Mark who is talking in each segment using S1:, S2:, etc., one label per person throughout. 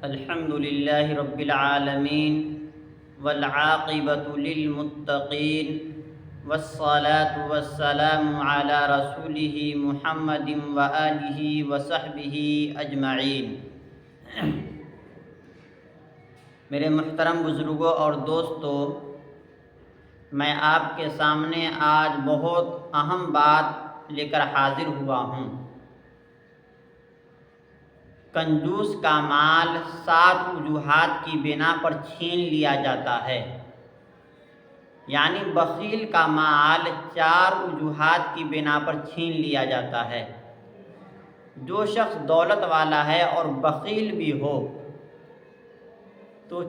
S1: الحمد لله رب العالمين والعاقبة للمتقين والصلاة والسلام على رسوله محمد وآله وصحبه أجمعين۔ میرے محترم بزرگوں اور دوستو، میں آپ کے سامنے آج بہت اہم بات لے کر حاضر ہوا ہوں۔ کنجوس کا مال 7 وجوہات کی بنا پر چھین لیا جاتا ہے، یعنی بخیل کا مال 4 وجوہات کی بنا پر چھین لیا جاتا ہے۔ جو شخص دولت والا ہے اور بخیل بھی ہو تو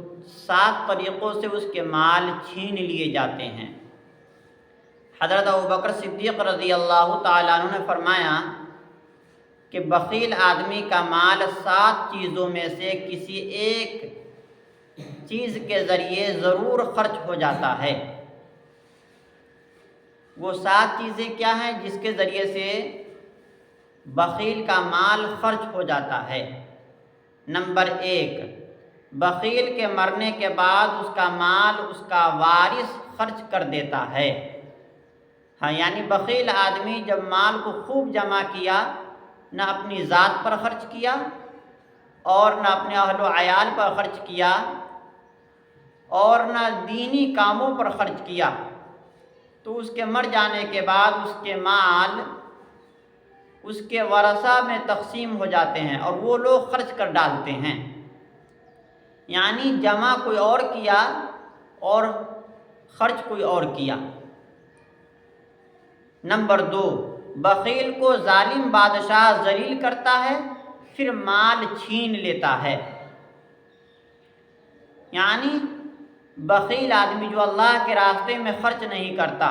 S1: 7 طریقوں سے اس کے مال چھین لیے جاتے ہیں۔ حضرت ابوبکر صدیق رضی اللہ تعالیٰ عنہ نے فرمایا کہ بخیل آدمی کا مال 7 چیزوں میں سے کسی ایک چیز کے ذریعے ضرور خرچ ہو جاتا ہے۔ وہ 7 چیزیں کیا ہیں جس کے ذریعے سے بخیل کا مال خرچ ہو جاتا ہے؟ نمبر 1، بخیل کے مرنے کے بعد اس کا مال اس کا وارث خرچ کر دیتا ہے۔ یعنی بخیل آدمی جب مال کو خوب جمع کیا، نہ اپنی ذات پر خرچ کیا اور نہ اپنے اہل و عیال پر خرچ کیا اور نہ دینی کاموں پر خرچ کیا، تو اس کے مر جانے کے بعد اس کے مال اس کے ورثہ میں تقسیم ہو جاتے ہیں اور وہ لوگ خرچ کر ڈالتے ہیں۔ یعنی جمع کوئی اور کیا اور خرچ کوئی اور کیا۔ نمبر 2، بخیل کو ظالم بادشاہ ذلیل کرتا ہے، پھر مال چھین لیتا ہے۔ یعنی بخیل آدمی جو اللہ کے راستے میں خرچ نہیں کرتا،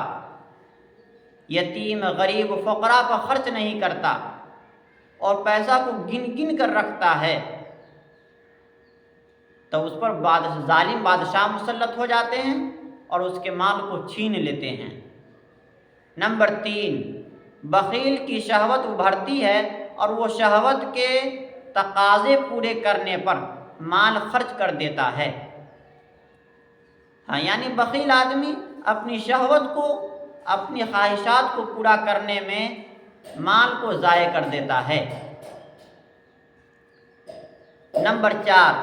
S1: یتیم غریب فقراء پر خرچ نہیں کرتا اور پیسہ کو گن گن کر رکھتا ہے، تو اس پر ظالم بادشاہ مسلط ہو جاتے ہیں اور اس کے مال کو چھین لیتے ہیں۔ نمبر 3، بخیل کی شہوت ابھرتی ہے اور وہ شہوت کے تقاضے پورے کرنے پر مال خرچ کر دیتا ہے۔ یعنی بخیل آدمی اپنی شہوت کو، اپنی خواہشات کو پورا کرنے میں مال کو ضائع کر دیتا ہے۔ نمبر 4،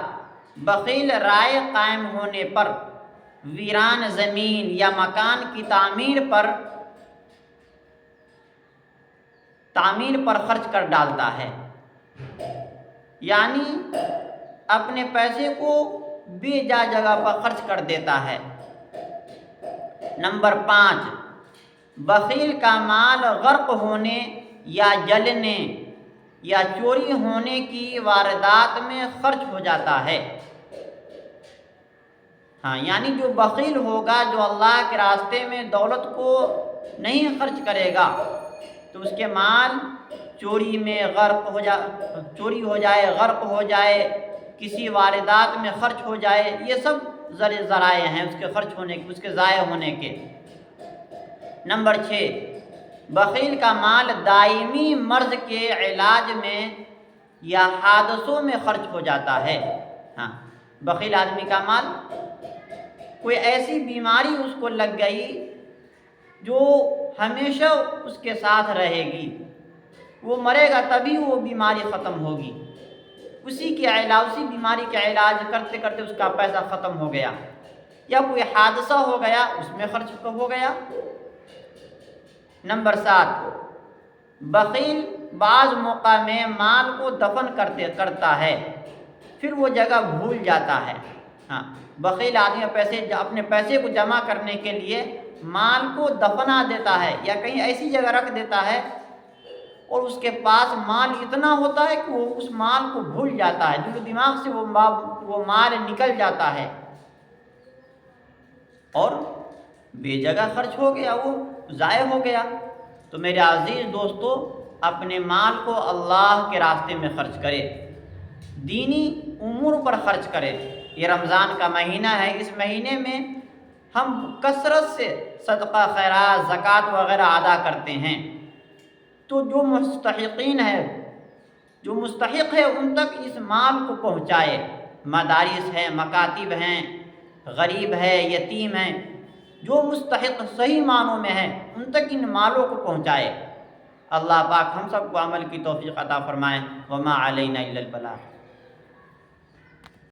S1: بخیل رائے قائم ہونے پر ویران زمین یا مکان کی تعمیر پر خرچ کر ڈالتا ہے۔ یعنی اپنے پیسے کو بے جا جگہ پر خرچ کر دیتا ہے۔ نمبر 5، بخیل کا مال غرق ہونے یا جلنے یا چوری ہونے کی واردات میں خرچ ہو جاتا ہے۔ یعنی جو بخیل ہوگا، جو اللہ کے راستے میں دولت کو نہیں خرچ کرے گا، تو اس کے مال چوری ہو جائے، غرق ہو جائے، کسی واردات میں خرچ ہو جائے، یہ سب ذرائع ہیں اس کے خرچ ہونے کے، اس کے ضائع ہونے کے۔ نمبر 6، بخیل کا مال دائمی مرض کے علاج میں یا حادثوں میں خرچ ہو جاتا ہے۔ بخیل آدمی کا مال، کوئی ایسی بیماری اس کو لگ گئی جو ہمیشہ اس کے ساتھ رہے گی، وہ مرے گا تبھی وہ بیماری ختم ہوگی، اسی بیماری کے علاج کرتے کرتے اس کا پیسہ ختم ہو گیا، یا کوئی حادثہ ہو گیا اس میں خرچ ہو گیا۔ نمبر 7، بخیل بعض موقع میں مال کو دفن کرتا ہے، پھر وہ جگہ بھول جاتا ہے۔ بخیل آدمی اپنے پیسے کو جمع کرنے کے لیے مال کو دفنا دیتا ہے یا کہیں ایسی جگہ رکھ دیتا ہے، اور اس کے پاس مال اتنا ہوتا ہے کہ وہ اس مال کو بھول جاتا ہے، جو دماغ سے وہ مال نکل جاتا ہے اور بے جگہ خرچ ہو گیا، وہ ضائع ہو گیا۔ تو میرے عزیز دوستو، اپنے مال کو اللہ کے راستے میں خرچ کرے، دینی امور پر خرچ کرے۔ یہ رمضان کا مہینہ ہے، اس مہینے میں ہم کثرت سے صدقہ خیرات، زکوٰۃ وغیرہ ادا کرتے ہیں، تو جو مستحق ہے ان تک اس مال کو پہنچائے، مدارس ہیں، مکاتب ہیں، غریب ہے، یتیم ہیں، جو مستحق صحیح معنوں میں ہیں ان تک ان مالوں کو پہنچائے۔ اللہ پاک ہم سب کو عمل کی توفیق عطا فرمائے۔ وما علینا الا البلاغ۔